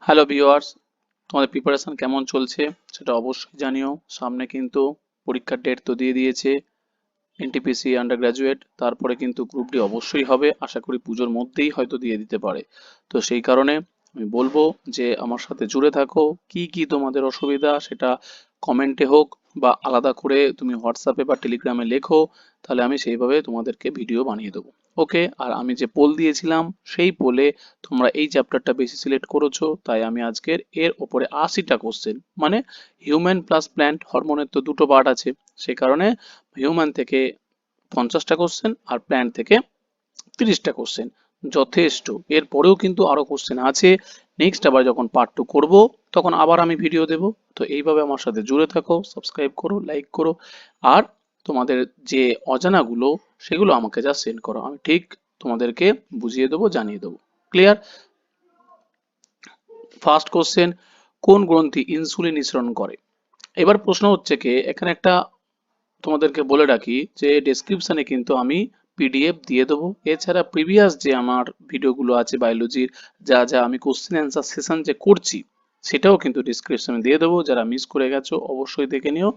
Hello viewers, তোমাদের preparation কেমন চলছে সেটা অবশ্যই জানিও। সামনে কিন্তু পরীক্ষার ডেট তো দিয়ে দিয়েছে। এনটিপিসি আন্ডার গ্রাজুয়েট, তারপরে কিন্তু গ্রুপ ডি অবশ্যই হবে, আশা করি পুজোর মধ্যেই হয়তো দিয়ে দিতে পারে। তো সেই কারণে আমি বলবো যে আমার সাথে জুড়ে থাকো। কি কি তোমাদের অসুবিধা সেটা কমেন্টে হোক বা আলাদা করে তুমি হোয়াটসঅ্যাপে বা টেলিগ্রামে লেখো, তাহলে আমি সেইভাবে তোমাদেরকে ভিডিও বানিয়ে দেবো। ওকে, আর আমি যে পোল দিয়েছিলাম সেই পোলে তোমরা এই চ্যাপ্টারটা বেশি সিলেক্ট করেছো, তাই আমি আজকের এর ওপরে 80টা কোশ্চেন, মানে হিউম্যান প্লাস প্ল্যান্ট হরমোনের তো দুটো পার্ট আছে, সেই কারণে হিউম্যান থেকে 50টা কোশ্চেন আর প্ল্যান্ট থেকে 30টা কোশ্চেন যথেষ্ট। এরপরেও কিন্তু আরো কোশ্চেন আছে। নেক্সট আবার যখন পার্ট 2 করব, তখন আবার আমি ভিডিও দেব। তো এইভাবে আমার সাথে জুড়ে থাকো, সাবস্ক্রাইব করো, লাইক করো, আর তোমাদের যে অজানাগুলো সেগুলো আমাকে যা সেন্ড করো, আমি ঠিক তোমাদেরকে বুঝিয়ে দেবো, জানিয়ে দেবো। ক্লিয়ার? ফার্স্ট কোশ্চেন, কোন গ্রন্থি ইনসুলিন নিঃসরণ করে? এবার প্রশ্ন হচ্ছে কি, এখানে একটা তোমাদেরকে বলে রাখি যে ডেসক্রিপশনে কিন্তু আমি পিডিএফ দিয়ে দেবো। এছাড়া প্রিভিয়াস যে আমার ভিডিওগুলো আছে বায়োলজির, যা যা আমি কোশ্চেন অ্যান্সার সেশন যে করছি, সেটাও কিন্তু ডিসক্রিপশনে দিয়ে দেবো। যারা মিস করে গেছো অবশ্যই দেখে নিও।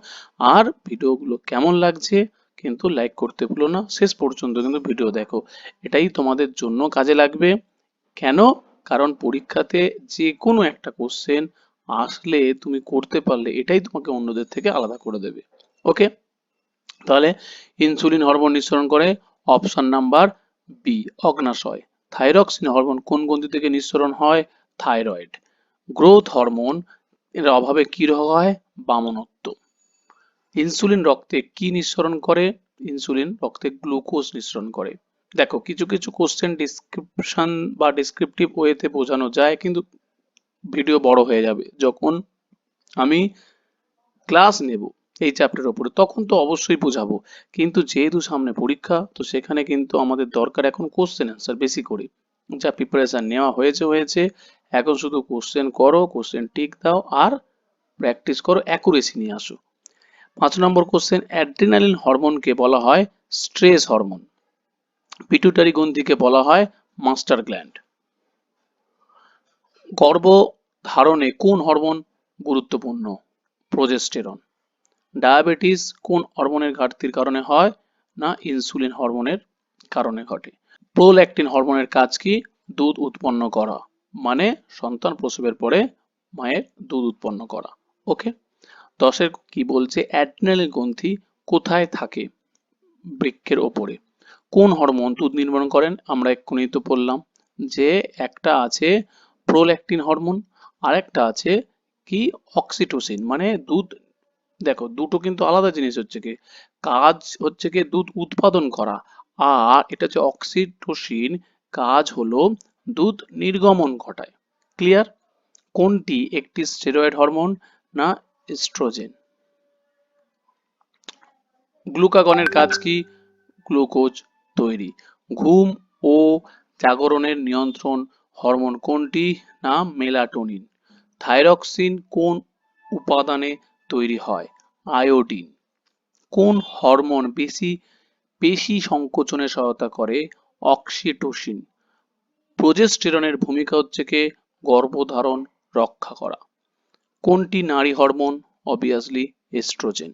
আর ভিডিওগুলো কেমন লাগছে কিন্তু লাইক করতে ভুলো না, শেষ পর্যন্ত কিন্তু ভিডিও দেখো, এটাই তোমাদের জন্য কাজে লাগবে। কেন? কারণ পরীক্ষাতে যে কোনো একটা কোশ্চেন আসলে তুমি করতে পারলে এটাই তোমাকে অন্যদের থেকে আলাদা করে দেবে। ওকে, তাহলে ইনসুলিন হরমোন নিঃসরণ করে অপশন নাম্বার বি, অগ্নাশয়। থাইরক্সিন হরমোন কোন গ্রন্থি থেকে নিঃসরণ হয়? থাইরয়েড। গ্রোথ হরমোন এর অভাবে কি রোগ হয়? বামনত্ব। ইনসুলিন রক্তে কি নিঃসরণ করে? ইনসুলিন রক্তে গ্লুকোজ নিঃসরণ করে। দেখো, কিছু কিছু কোশ্চেন ডিসক্রিপশন বা ডিসক্রিপটিভ ওয়েতে বোঝানো যায়, কিন্তু ভিডিও বড় হয়ে যাবে। যখন আমি ক্লাস নেব এই চ্যাপ্টারের উপরে, তখন তো অবশ্যই বোঝাবো। কিন্তু যেহেতু সামনে পরীক্ষা, তো সেখানে কিন্তু আমাদের দরকার এখন কোশ্চেন অ্যান্সার বেশি করে। যা প্রিপারেশন নেওয়া হয়েছে হয়েছে, এখন শুধু কোশ্চেন করো, কোশ্চেন টিক দাও, আর প্র্যাকটিস করো, অ্যাকুরেসি নিয়ে আসো। 5 নম্বর কোশ্চেন, অ্যাড্রিনালিন হরমোনকে বলা হয় স্ট্রেস হরমোন। পিটুইটারি গ্রন্থিকে বলা হয় মাস্টার গ্ল্যান্ড। গর্ভধারণে কোন হরমোন গুরুত্বপূর্ণ? প্রোজেস্টেরন। ডায়াবেটিস কোন হরমোনের ঘাটতির কারণে হয়? না, ইনসুলিন হরমোনের কারণে ঘটে। প্রোল্যাক্টিন হরমোনের কাজ কি? দুধ উৎপন্ন করা, মানে সন্তান প্রসবের পরে মায়ের দুধ উৎপন্ন করা। ওকে, 10-এর কি বলছে, অ্যাড্রিনাল গ্রন্থি কোথায় থাকে? বৃক্কের ওপরে। কোন হরমোন দুধ নির্গমন করেন? আমরা এক্ষুনি তো বললাম যে একটা আছে প্রোল্যাক্টিন হরমোন, আর একটা আছে কি, অক্সিটোসিন, মানে দুধ। দেখো, দুটো কিন্তু আলাদা জিনিস। হচ্ছে কি, কাজ হচ্ছে কি দুধ উৎপাদন করা, আর এটা হচ্ছে অক্সিটোসিন, কাজ হলো দুধ নির্গমন ঘটায়। ক্লিয়ার? কোনটি একটি স্টেরয়েড হরমোন? না, এস্ট্রোজেন। গ্লুকাগনের কাজ কি? গ্লুকোজ তৈরি। ঘুম ও জাগরণের নিয়ন্ত্রণ হরমোন কোনটি? না, মেলাটোনিন। থাইরক্সিন কোন উপাদানে তৈরি হয়? আয়োডিন। কোন হরমোন পেশি সংকোচনে সহায়তা করে? অক্সিটোসিন। প্রোজেস্টেরনের ভূমিকা হচ্ছে কি গর্ভধারণ রক্ষা করা। কোনটি নারী হরমোন? Obviously oestrogen.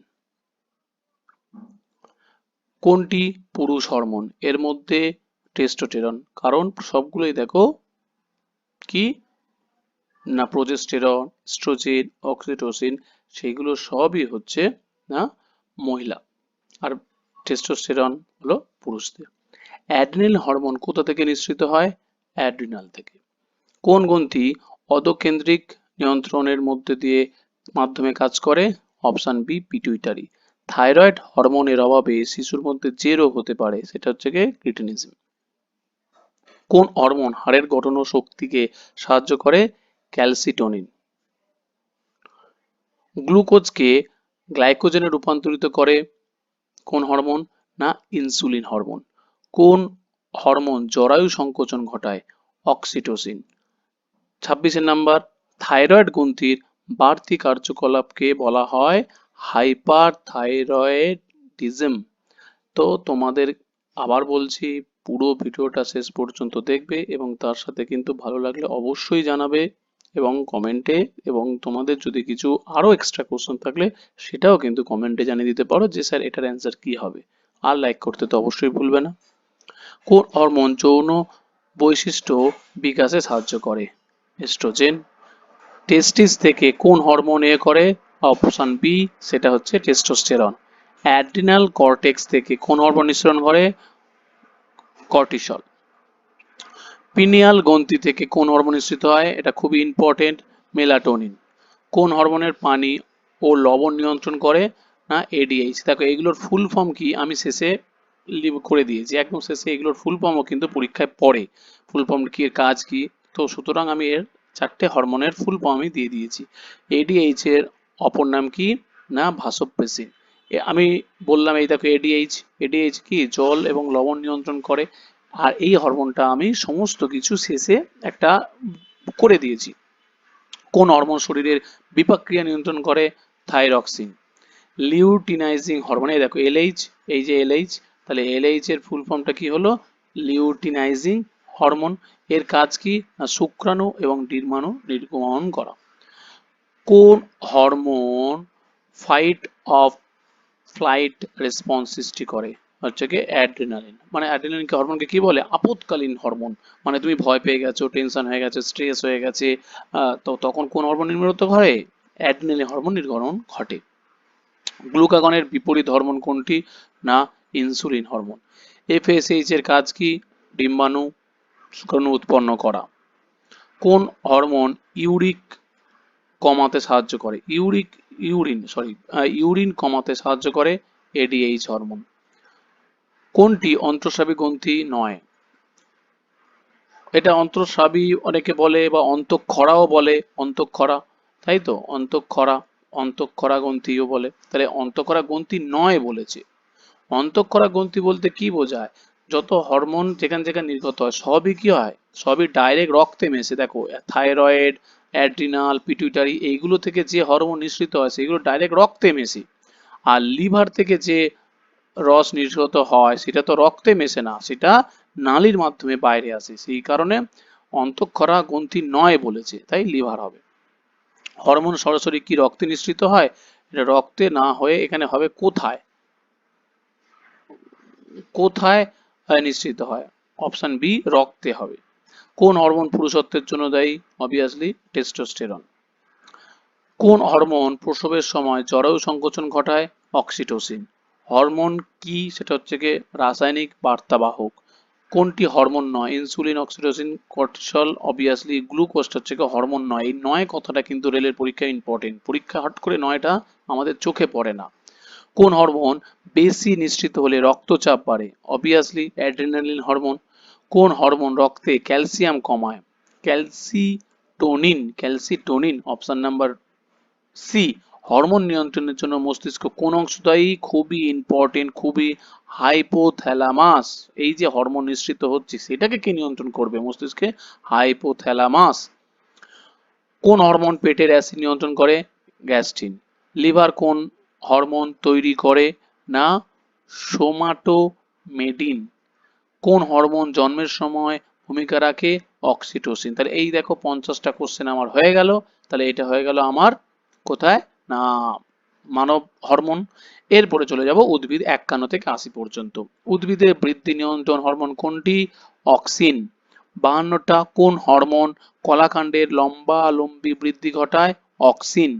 কোনটি পুরুষ হরমোন? এর মধ্যে টেস্টোস্টেরন, কারণ সবগুলোই দেখো কি, না প্রোজেস্টেরন, এস্ট্রোজেন, অক্সিটোসিন, সেগুলো সবই হচ্ছে না মহিলা, আর টেস্টোস্টেরন হলো পুরুষদের। অ্যাড্রিনাল হরমোন কোথা থেকে নিঃসৃত হয়? অ্যাড্রিনাল থেকে। কোন গ্রন্থি অধোকেন্দ্রিক নিয়ন্ত্রণের মধ্যে দিয়ে মাধ্যমে কাজ করে? Option B, pituitary. থাইরয়েড হরমোনের অভাবে শিশুর মধ্যে যে রোগ হতে পারে সেটা হচ্ছে গিয়ে ক্রিটিনিজম। কোন হরমোন হাড়ের গঠন ও শক্তিকে সাহায্য করে? ক্যালসিটোনিন। গ্লুকোজকে গ্লাইকোজেনে রূপান্তরিত করে কোন হরমোন? না, ইনসুলিন হরমোন। কোন হরমোন জরায়ু সংকোচন ঘটায়? অক্সিটোসিন। 26 নাম্বার, থাইরয়েড গ্রন্থির বাড়তি কার্যকলাপকে বলা হয় হাইপারথাইরয়েডিজম। তো তোমাদের আবার বলছি, পুরো ভিডিওটা শেষ পর্যন্ত দেখবে এবং তার সাথে কিন্তু ভালো লাগলে অবশ্যই জানাবে এবং কমেন্টে, এবং তোমাদের যদি কিছু আরো এক্সট্রা কোশ্চেন থাকলে সেটাও কিন্তু কমেন্টে জানিয়ে দিতে পারো যে স্যার এটার অ্যান্সার কি হবে। আর লাইক করতে তো অবশ্যই ভুলবে না। কোন হরমোন যৌন বৈশিষ্ট্য বিকাশে সাহায্য করে? এস্ট্রোজেন। টেস্টিস থেকে কোন হরমোন করে? অপশন বি, সেটা হচ্ছে টেস্টোস্টেরন। অ্যাড্রিনাল কর্টেক্স থেকে কোন হরমোন নিঃসরণ করে? কর্টিসল। পিনিয়াল গ্রন্থি থেকে কোন হরমোন নিঃসৃত হয়? এটা খুবই ইম্পর্টেন্ট, মেলাটোনিন। কোন হরমোনের পানি ও লবণ নিয়ন্ত্রণ করে? না এডিএইচ। দেখো এগুলোর ফুল ফর্ম কি আমি শেষে করে দিয়েছি, একদম শেষে এগুলোর ফুল ফর্মও কিন্তু পরীক্ষায় পড়ে, ফুল ফর্ম কি, এর কাজ কি। তো সুতরাং আমি এর চারটে হরমোনের ফুল ফর্ম আমি দিয়ে দিয়েছি। এডিএইচ এর অপর নাম কি? না ভাসোপ্রেসিন। আমি বললাম এই দেখো এডিএইচ, এডিএইচ কি জল এবং লবণ নিয়ন্ত্রণ করে। আর এই হরমোনটা আমি সমস্ত কিছু শেষে একটা করে দিয়েছি। কোন হরমোন শরীরের বিপাক ক্রিয়া নিয়ন্ত্রণ করে? থাইরক্সিন। লিউটিনাইজিং হরমোন, এই দেখো এলএইচ, এই যে এলএইচ, তাহলে এলএইচ এর ফুল ফর্মটা কি হলো? Luteinising hormone. এর কাজ কি? না শুক্রাণু এবং ডিম্বাণু নির্গমন করা। কোন hormone fight of flight response সৃষ্টি করে? হচ্ছে কি অ্যাড্রিনালিন। মানে অ্যাড্রিনালিনকে হরমোনকে কি বলে? আপদকালীন হরমোন। মানে তুমি ভয় পেয়ে গেছো, টেনশন হয়ে গেছে, স্ট্রেস হয়ে গেছে, তো তখন কোন হরমোন নির্গত হয়? অ্যাড্রিনালিন হরমোন নির্গমন ঘটে। গ্লুকাগনের বিপরীত হরমোন কোনটি? না ইনসুলিন হরমোন। এফএসএইচ এর কাজ কি? ডিম্বাণু শুক্রাণু উৎপন্ন করা। কোন হরমোন ইউরিক কমাতে সাহায্য করে? ইউরিন কমাতে সাহায্য করে? ADH hormone. কোনটি অন্তঃস্রাবী গ্রন্থি নয়? এটা অন্তঃস্রাবী অনেকে বলে, বা অন্তঃক্ষরাও বলে, অন্তঃক্ষরা, তাই তো, অন্তঃক্ষরা, অন্তঃক্ষরা গ্রন্থিও বলে। তাহলে অন্তঃক্ষরা গ্রন্থি নয় বলেছে। অন্তঃক্ষরা গ্রন্থি বলতে কি বোঝায়? যত হরমোন যেখান যেখানে নির্গত হয় সবই কি হয়? সবই ডাইরেক্ট রক্তে মেশে। দেখো থাইরয়েড, অ্যাড্রিনাল, পিটুইটারি, এইগুলো থেকে যে হরমোন নিঃসৃত হয় সেগুলো ডাইরেক্ট রক্তে মেশে। আর লিভার থেকে যে রস নির্গত হয় সেটা তো রক্তে মেশে না, সেটা নালীর মাধ্যমে বাইরে আসে। সেই কারণে অন্তঃক্ষরা গ্রন্থি নয় বলেছে, তাই লিভার হবে। হরমোন সরাসরি কি রক্তে নিঃসৃত হয়? এটা রক্তে না হয়ে এখানে হবে কোথায়? কোথায় নিঃসৃত হয়? অপশন বি, রক্তে হবে। কোন হরমোন পুরুষত্বের জন্য দায়ী? Obviously testosterone. কোন হরমোন প্রসবের সময় জরায়ু সংকোচন ঘটায়? অক্সিটোসিন। হরমোন কি? সেটা হচ্ছে গিয়ে রাসায়নিক বার্তাবাহক। কোনটি হরমোন নয়? Insulin, oxytocin, cortisol. অবভিয়াসলি গ্লুকোজটা হচ্ছে গিয়ে হরমোন নয়। এই নয় কথাটা কিন্তু রেলের পরীক্ষায় ইম্পর্টেন্ট, পরীক্ষা হট করে নয়টা আমাদের চোখে পড়ে না। কোন হরমোন বেশি নিঃসৃত হলে রক্তচাপ বাড়ে? Obviously adrenaline hormone. কোন হরমোন রক্তে ক্যালসিয়াম কমায়? Calcitonin, calcitonin. Option number C. Hormone নিয়ন্ত্রণের জন্য মস্তিষ্ক কোন অংশ দায়ী? খুবই ইম্পর্টেন্ট, খুবই, হাইপোথ্যালামাস। এই যে হরমোন নিঃসৃত হচ্ছে সেটাকে কে নিয়ন্ত্রণ করবে? মস্তিষ্কে হাইপোথ্যালামাস। কোন হরমোন পেটের অ্যাসিড নিয়ন্ত্রণ করে? গ্যাস্ট্রিন। লিভার কোন হরমোন তৈরি করে? না সোমাটোমেডিন। কোন হরমোন জন্মের সময় ভূমিকা রাখে? অক্সিটোসিন। তাহলে এই দেখো 50টা কোশ্চেন আমার হয়ে গেল। তাহলে এটা হয়ে গেল আমার কোথায়? না মানব হরমোন। এরপরে চলে যাব উদ্ভিদ 51 থেকে 80 পর্যন্ত। উদ্ভিদের বৃদ্ধি নিয়ন্ত্রণ হরমোন কোনটি? অক্সিন। 52টা। কোন হরমোন কলাকাণ্ডের লম্বালম্বি বৃদ্ধি ঘটায়? অক্সিন।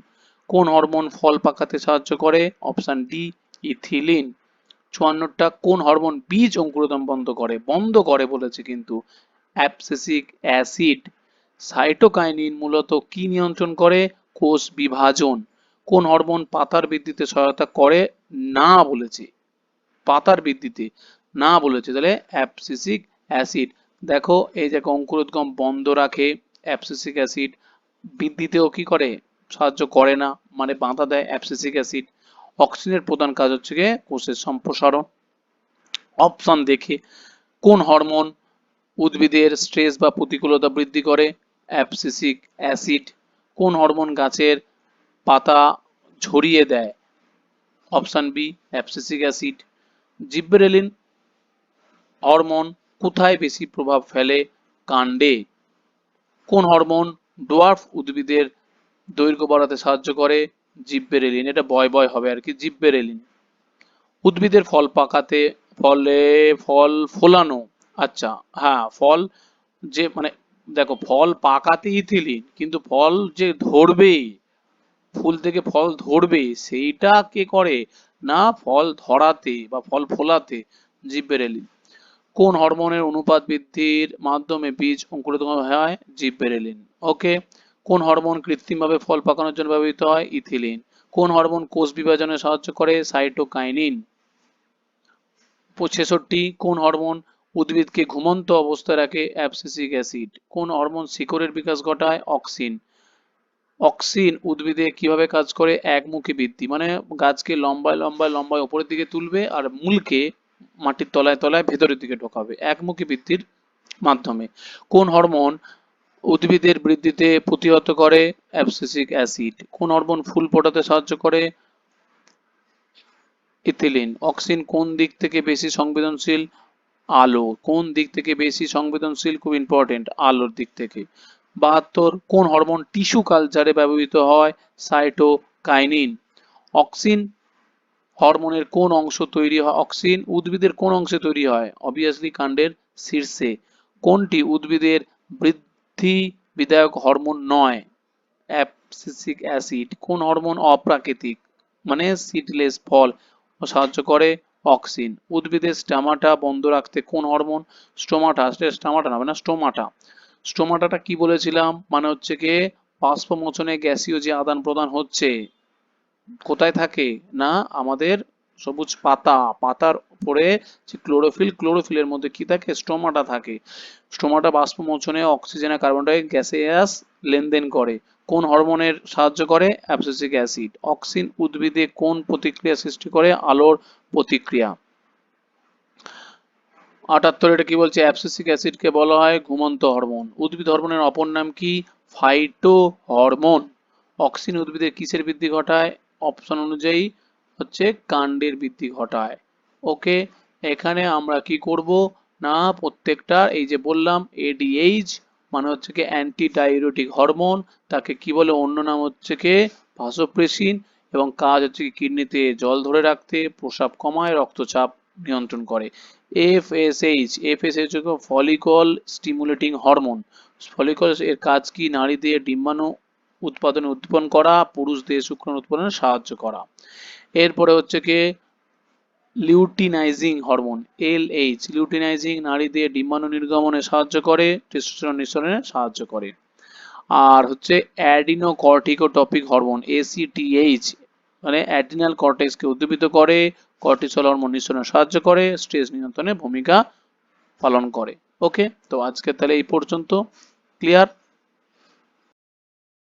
কোন হরমোন ফল পাকাতে সাহায্য করে? Option D, ethylene. 54টা। কোন হরমোন বীজ অঙ্কুরোদ্গম বন্ধ করে বলেছে কিন্তু? Abscisic acid. সাইটোকাইনিন মূলত কি নিয়ন্ত্রণ করে? কোষ বিভাজন। কোন হরমোন পাতার বৃদ্ধিতে সহায়তা করে? না বলেছে, পাতার বৃদ্ধিতে না বলেছে, তাহলে অ্যাবসিসিক অ্যাসিড। দেখো এই যে অঙ্কুরোদ্গম বন্ধ রাখে অ্যাবসিসিক অ্যাসিড, বৃদ্ধিতেও কি করে? সাহায্য করে না, মানে বাধা দেয় অ্যাবসিসিক অ্যাসিড। অক্সিজেনের প্রধান কাজ হচ্ছে গিয়ে কোষের সম্প্রসারণ। অপশন দেখে কোন হরমোন উদ্ভিদের স্ট্রেস বা প্রতিকূলতা বৃদ্ধি করে? Abscisic acid. কোন হরমোন গাছের পাতা ঝরিয়ে দেয়? Option B, abscisic acid. Gibberellin hormone কোথায় বেশি প্রভাব ফেলে? কাণ্ডে। কোন হরমোন ডোয়ার্ফ উদ্ভিদের দৈর্ঘ্য বাড়াতে সাহায্য করে জিব্বেরেলিন, এটা বয় বয় হবে আর কি, জিব্বেরেলিন। উদ্ভিদের ফল পাকাতে, ফল ফোলানো, আচ্ছা হ্যাঁ ফল যে মানে দেখো ফল পাকাতে ইথিলিন, কিন্তু ফল যে ধরবে, ফুল থেকে ফল ধরবে সেইটা কে করে, না ফল ধরাতে বা ফল ফোলাতে জিব্বেরেলিন। কোন হরমোনের অনুপাত বৃদ্ধির মাধ্যমে বীজ অঙ্কুরিত হয়, জিব্বেরেলিন। ওকে। কোন হরমোন কৃত্রিমভাবে ফল পাকানোর জন্য ব্যবহৃত হয়, ইথিলিন। কোন হরমোন কোষ বিভাজনে সাহায্য করে, সাইটোকাইনিন। 66, কোন হরমোন উদ্ভিদকে ঘুমন্ত অবস্থায় রাখে, অ্যাবসিসিক অ্যাসিড। কোন হরমোন শিকড়ের বিকাশ ঘটায়, অক্সিন। অক্সিন উদ্ভিদে কিভাবে কাজ করে, একমুখী বৃদ্ধি, মানে গাছকে লম্বায় লম্বায় লম্বায় উপরের দিকে তুলবে আর মূলকে মাটির তলায় তলায় ভেতরের দিকে ঢোকাবে একমুখী বৃদ্ধির মাধ্যমে। কোন হরমোন উদ্ভিদের বৃদ্ধিতে প্রতিহত করে, অ্যাবসিসিক অ্যাসিড। কোন হরমোন ফুল ফোটাতে সাহায্য করে, ইথিলিন। অক্সিন কোন দিক থেকে বেশি সংবেদনশীল, আলো। কোন দিক থেকে বেশি সংবেদনশীল, খুব ইম্পর্টেন্ট, আলোর দিক থেকে। 72, কোন হরমোন টিস্যু কালচারে ব্যবহৃত হয়, সাইটোকাইনিন। অক্সিন হরমোনের কোন অংশ তৈরি হয়, অক্সিন উদ্ভিদের কোন অংশে তৈরি হয়, অবভিয়াসলি কাণ্ডের শীর্ষে। কোনটি উদ্ভিদের বৃদ্ধি বিধায়ক হরমোন নয়, অ্যাবসিসিক অ্যাসিড। কোন হরমোন অপ্রাকৃতিক, মানে সিডলেস ফল সাহায্য করে, অক্সিন। উদ্ভিদের স্টোমাটা বন্ধ রাখতে কোন হরমোন, স্টোমাটা, স্টোমাটা না মানে স্টোমাটা। স্টোমাটাটা কি বলেছিলাম, মানে হচ্ছে কি বাষ্পমোচনে গ্যাসীয় যে আদান প্রদান হচ্ছে, কোথায় থাকে, না আমাদের সবুজ পাতার উপরে যে ক্লোরোফিলের মধ্যে কি থাকে, স্টোমাটা থাকে। স্টোমাটা বাষ্পমোচনে অক্সিজেন আর কার্বন ডাই গ্যাসেয়াস লেনদেন করে। কোন হরমোনের সাহায্য করে, অ্যাবসিসিক অ্যাসিড। অক্সিন উদ্ভিদে কোন প্রতিক্রিয়া সৃষ্টি করে, আলোর প্রতিক্রিয়া। 78, এটা কি বলছে, অ্যাবসিসিক অ্যাসিডকে বলা হয় ঘুমন্ত হরমোন। উদ্ভিদ হরমোনের অপর নাম কি, ফাইটো হরমোন। অক্সিন উদ্ভিদের কিসের বৃদ্ধি ঘটায়, অপশন অনুযায়ী হচ্ছে কাণ্ডের বৃদ্ধি ঘটায়। ওকে। এখানে আমরা কি করব, না প্রত্যেকটা এই যে বললাম এডিএইচ মানে হচ্ছে কি অ্যান্টি ডাইউরেটিক হরমোন, তাকে কি বলে, অন্য নাম হচ্ছে কি ভাসোপ্রেসিন, এবং কাজ হচ্ছে কি কিডনিতে জল ধরে রাখতে, প্রস্রাব কমায়, রক্তচাপ নিয়ন্ত্রণ করে। এফএসএইচ হচ্ছে ফলিকল স্টিমুলেটিং হরমোন। ফলিকল এর কাজ কি, নারীদের ডিম্বাণু উৎপাদনে উদ্দীপন করা, পুরুষদের শুক্রাণু উৎপাদনে সাহায্য করা। এরপরে হচ্ছে কি লিউটিনাইজিং হরমোন, এলএইচ। লিউটিনাইজিং নারীদের ডিম্বাণু নির্গমনে সাহায্য করে, টেস্টোস্টেরন নিঃসরণে সাহায্য করে। আর হচ্ছে অ্যাডিনোকর্টিকোট্রপিক হরমোন, এসিটিএইচ, মানে অ্যাড্রিনাল কর্টেক্সকে উদ্দীপিত করে, কর্টিসল হরমোন নিঃসরণে সাহায্য করে, স্ট্রেস নিয়ন্ত্রণে ভূমিকা পালন করে। ওকে, তো আজকে তাহলে এই পর্যন্ত। ক্লিয়ার?